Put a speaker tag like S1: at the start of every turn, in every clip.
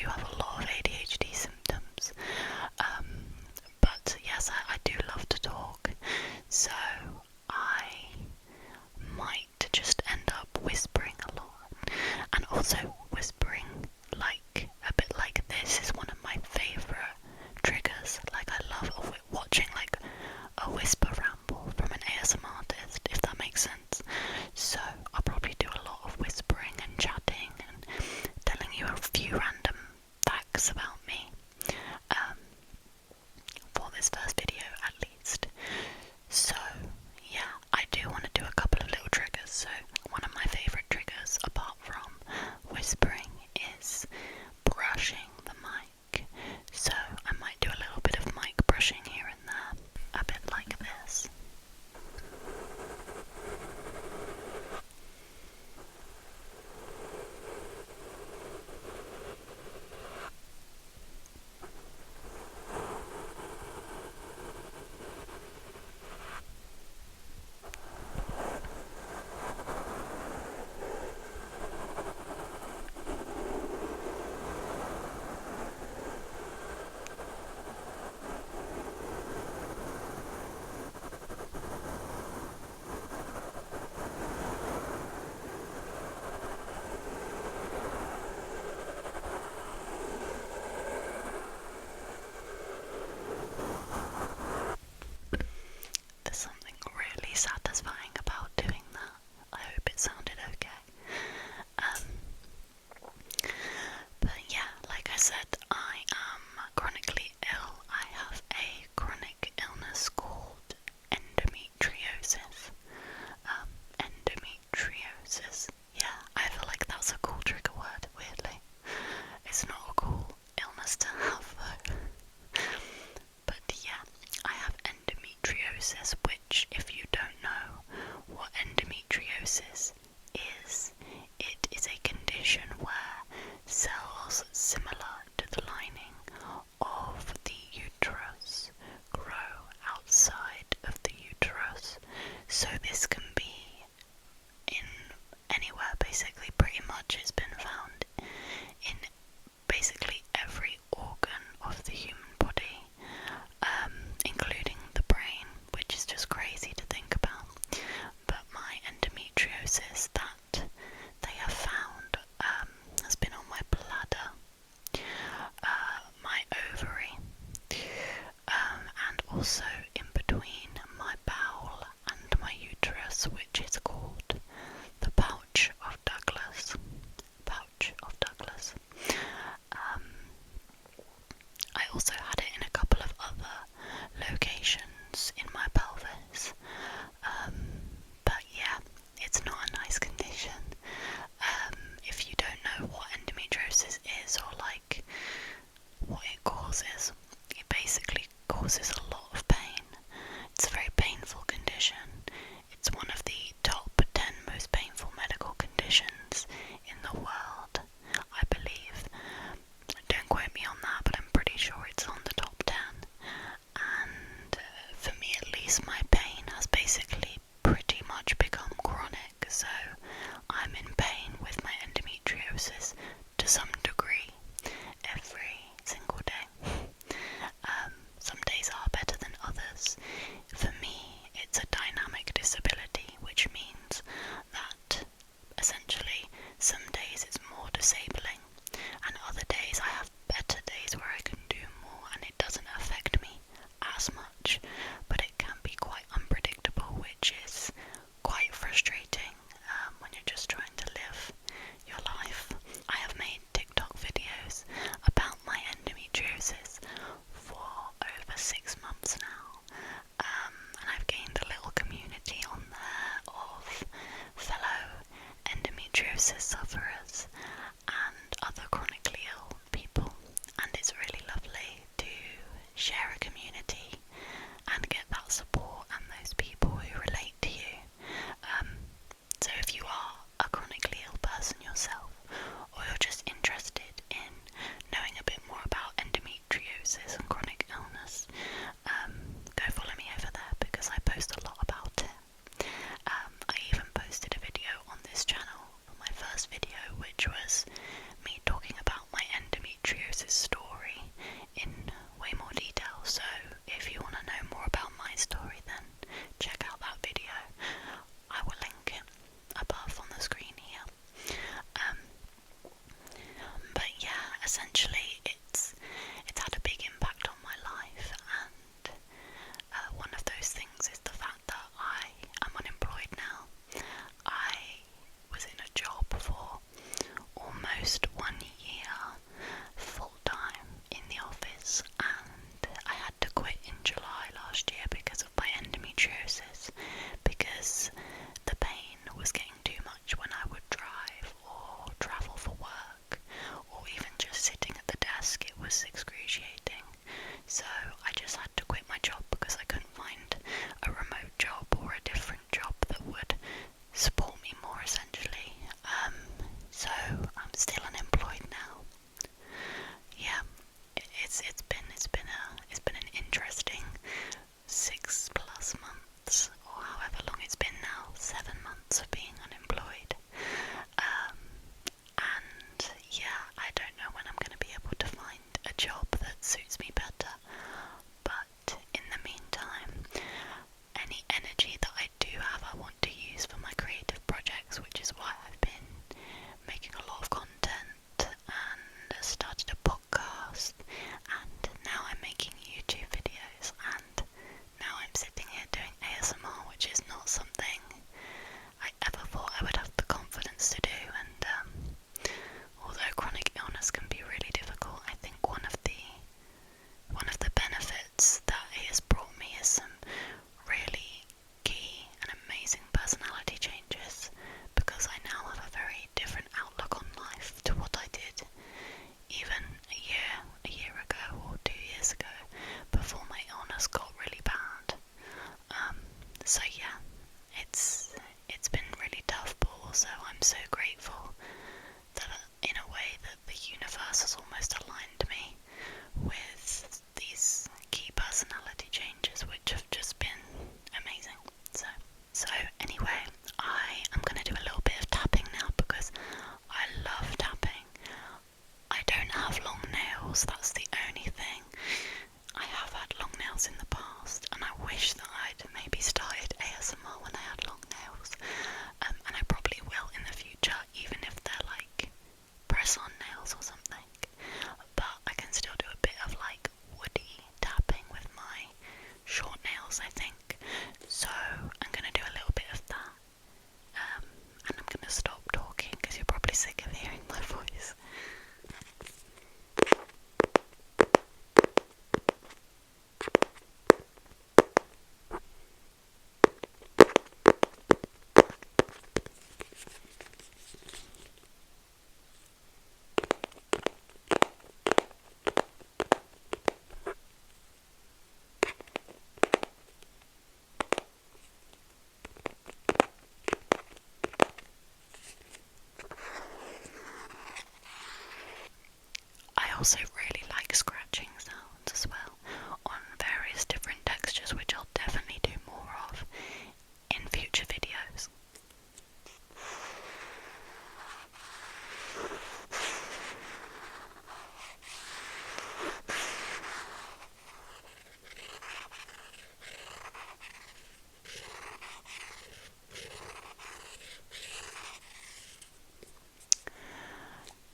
S1: do have a lot of ADHD symptoms. But yes, I do love to talk, so I might just end up whispering a lot. And also whispering like a bit like this is one of my favourite triggers. Like I love watching like a whisper ramble from an ASMR artist, if that makes sense. So I'll probably do a lot of whispering and chatting and telling you a few random facts endometriosis story in way more detail. So if you want to know more about my story, then check out that video. I will link it above on the screen here. But yeah, essentially it's had a big impact on my life, and one of those things is the fact that I am unemployed now. I was in a job for almost 1 year, full time in the office, and I had to quit in July last year because of my endometriosis, because the pain was getting too much when I would drive or travel for work, or even just sitting at the desk. It was excruciating. So I just had to quit my job because I couldn't find a remote job or a different job that would support me more, essentially. So I'm still unemployed now. Yeah, it's been an interesting 6+ months, or however long it's been now, 7 months of being unemployed. And yeah, I don't know when I'm going to be able to find a job that suits me better. But in the meantime, any energy that I do have, I want to use for my creative projects, which is why I've been making a lot of content and started a podcast, and now I'm making YouTube videos, and now I'm sitting here doing ASMR, which is not something I ever thought I would have the confidence to do. And although chronic illness can be really difficult, I think one of the benefits that it has brought me is some really key and amazing personality changes, because I now have a very different outlook on life to what I did even a year ago or 2 years ago, before my illness got really bad. So yeah, it's been really tough, but also I'm so grateful that in a way that the universe has almost aligned me with these key personality changes, which have just been amazing. So anyway, I am going to do a little bit of tapping now because I love tapping. I don't have long nails, that's the only thing. I have had long nails in the past, and I wish that I'd maybe started ASMR when I had long nails, and I probably will in the future, even if they're like press-on nails or something. But I can still do a bit of like woody tapping with my short nails, I think. So I'm going to do a little bit of that, and I'm going to stop talking because you're probably sick of hearing my voice. I also really like scratching sounds as well, on various different textures, which I'll definitely do more of in future videos.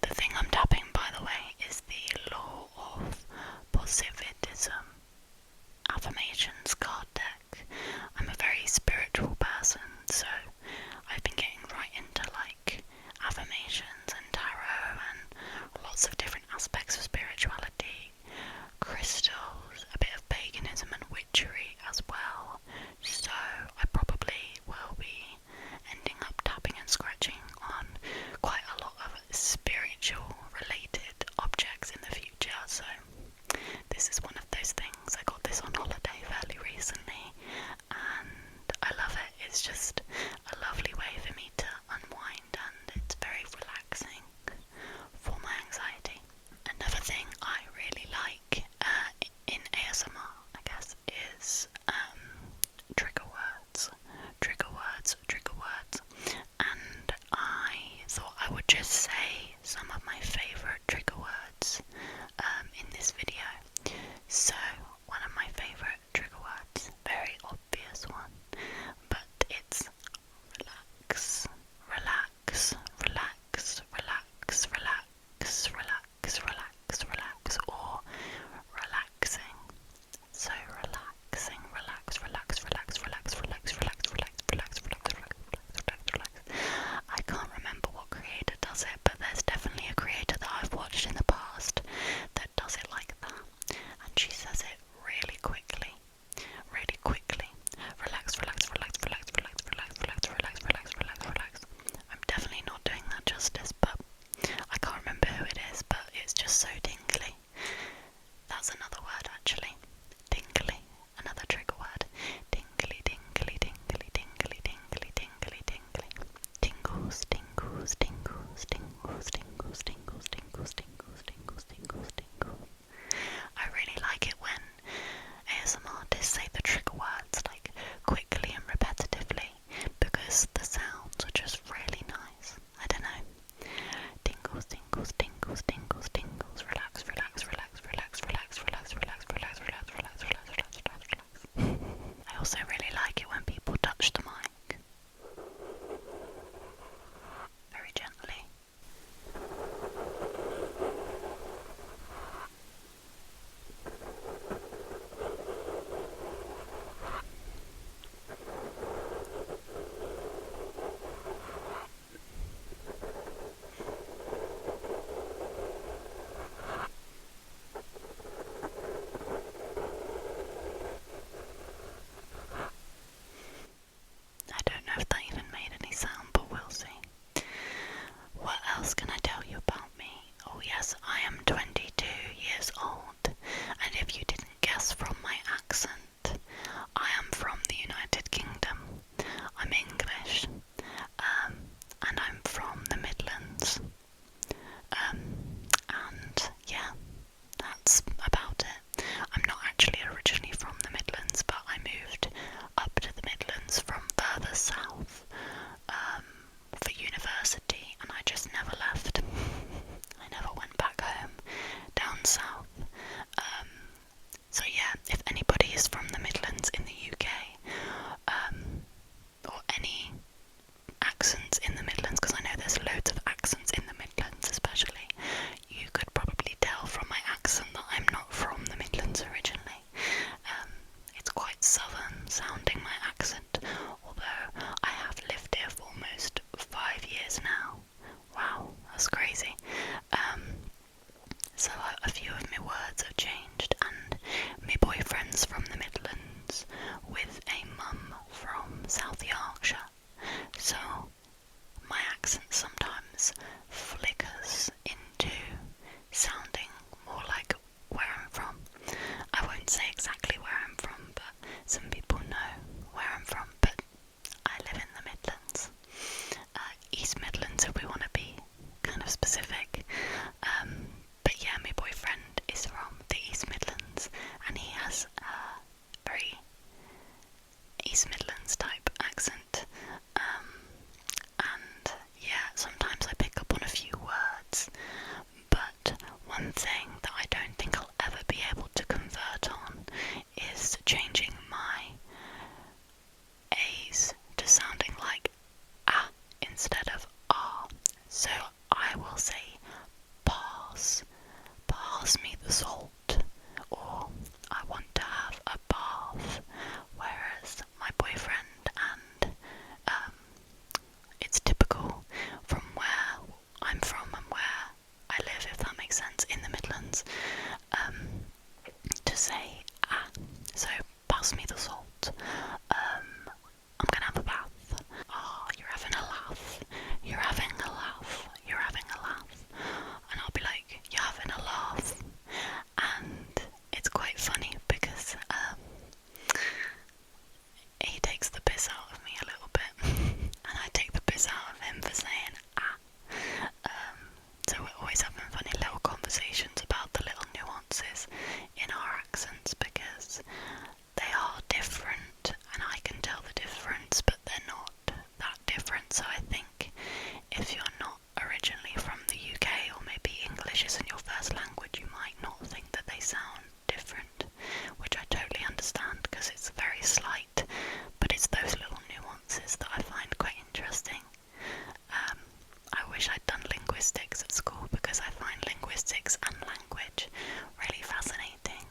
S1: The thing I'm tapping, by the way, is the law of is from the Midlands in the UK, or any accents in the Midlands, because I know there's loads of accents in the Midlands especially, you could probably tell from my accent that I'm not from the Midlands originally. It's quite southern sounding, my accent, although I have lived here for almost 5 years now. Wow, that's crazy. So a few of my words have changed, and my boyfriend's from the Midlands with a mum from South Yorkshire, so my accent sometimes flickers into sounding more like where I'm from. I won't say exactly where I'm from, but some people know where I'm from, but I live in the Midlands. East Midlands if we want to be kind of specific. But yeah, my boyfriend is from the East Midlands, and he has a very East Midlands type accent. And yeah, sometimes I pick up on a few words, but one thing that I don't think I'll ever be able to convert on is changing my A's to sounding like ah instead of ah. So I will say pass me the salt, or I want to have a bath, whereas my boyfriend and it's typical from where I'm from and where I live, if that makes sense, in the Midlands, to say ah. So pass me the salt. I'm gonna have a bath. Oh, you're having a laugh. You're having a laugh. You're having a laugh. And I'll be like, you're having a laugh. And it's quite funny because he takes the piss out of me a little bit, and I take the piss out of him for saying ah. So we're always having funny little conversations about the little nuances in our accents, because they are different, and I can tell the difference, but they're not that different. So I think if you're not originally from the UK, or maybe English isn't your first language, you might not think that they sound different, which I totally understand because it's very slight, but it's those little nuances that I find quite interesting. I wish I'd done linguistics at school, because I find linguistics and language really fascinating.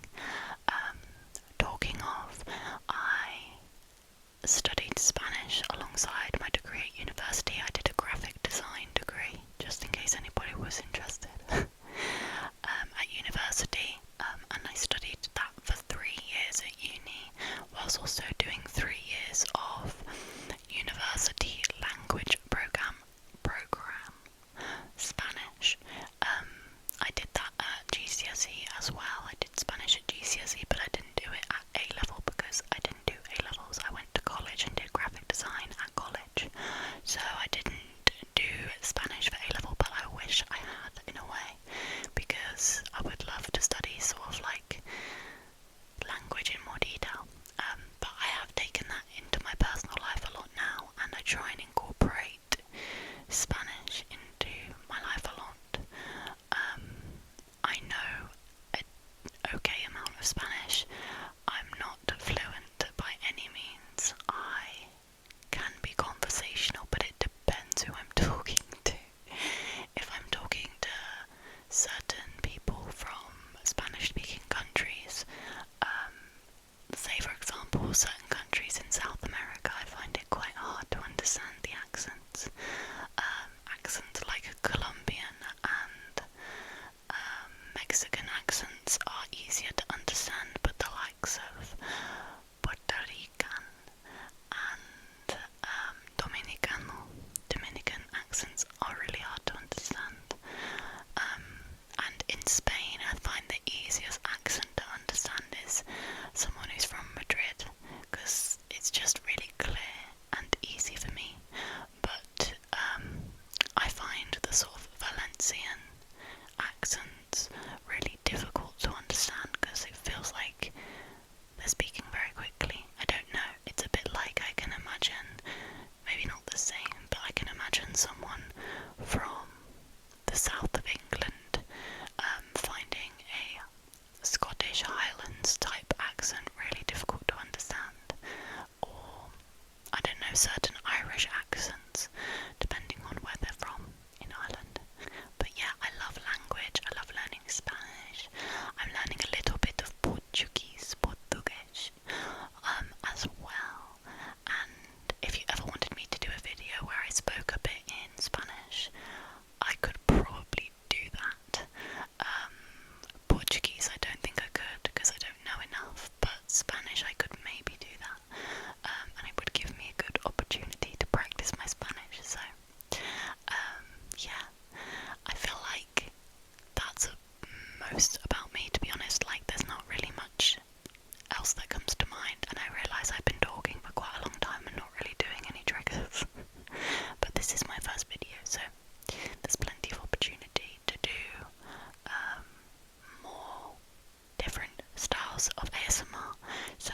S1: styles of ASMR. So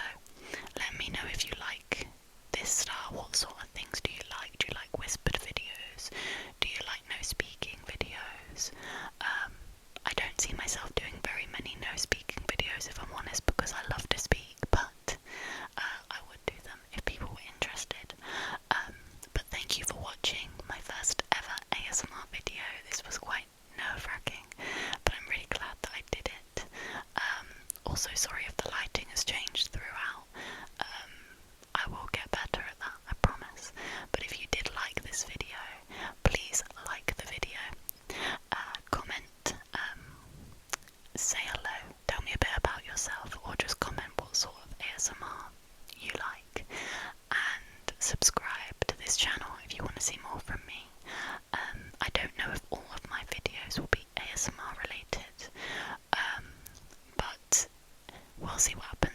S1: let me know if you like this style. What sort of things do you like? Do you like whispered videos? Do you like no speaking videos? I don't see myself doing very many no speaking videos, if I'm honest, because I love to speak, but I would do them if people were interested. But thank you for watching my first ever ASMR video. This was quite nerve-wracking, but I'm really glad that I did it. Also, sorry if the lighting has changed throughout. I will get better at that, I promise. But if you did like this video, please like the video, comment, say hello, tell me a bit about yourself, or just comment what sort of ASMR you like, and subscribe to this channel if you want to see more from me. I don't know if all of my videos will be ASMR related, but we'll see what happens.